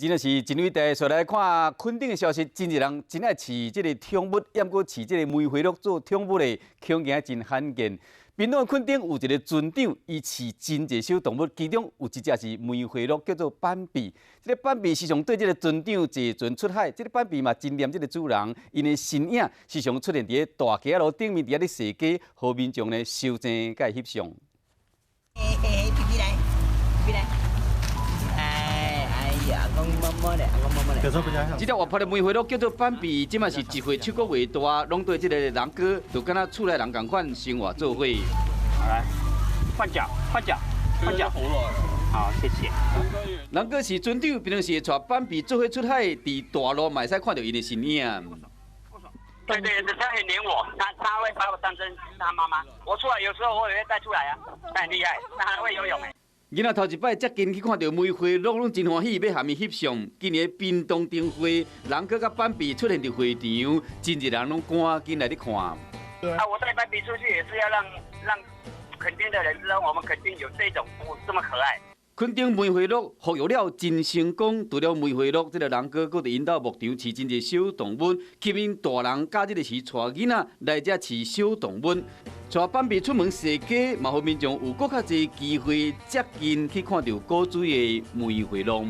真的是真伟大，所来看垦丁的消息，真侪人真爱饲这个宠物，也搁饲这个梅花鹿做宠物的，恐惊真罕见。屏东垦丁有一个村长，伊饲真侪小动物，其中有一只是梅花鹿，叫做斑比。这个斑比时常对这个村长坐船出海，这个斑比嘛真念这个主人，因的身影时常出现伫大街路顶面，伫咧踅街，互民众呢收证甲翕相。皮皮来，皮皮来。 这条活泼的梅花鹿叫做斑比，即嘛是一岁7个月大，拢对这个人哥就跟他厝内人共款生活做伙。好来，换脚，换脚，换脚。好，谢谢。人哥是村长，平常时带斑比做伙出海，伫大路嘛会使看到伊的身影。对，他很黏我，他会把我当成他妈妈。我出来有时候我也会带出来啊，他很厉害，他还会游泳哎。 囡仔头一摆接近去看到梅花鹿，拢真欢喜，要含伊翕相。今年屏东灯会，人哥甲斑比出现伫会场，真侪人拢赶紧来咧看。啊，我带斑比出去也是要让垦丁的人知道，我们垦丁有这种动物这么可爱。垦丁梅花鹿服育了真成功，除了梅花鹿，这个人哥搁伫引导牧场饲真侪小动物，吸引大人假日的时带囡仔来遮饲小动物。 带斑比出门踅街，嘛，互民众有搁较侪机会接近去看到古水的梅花鹿。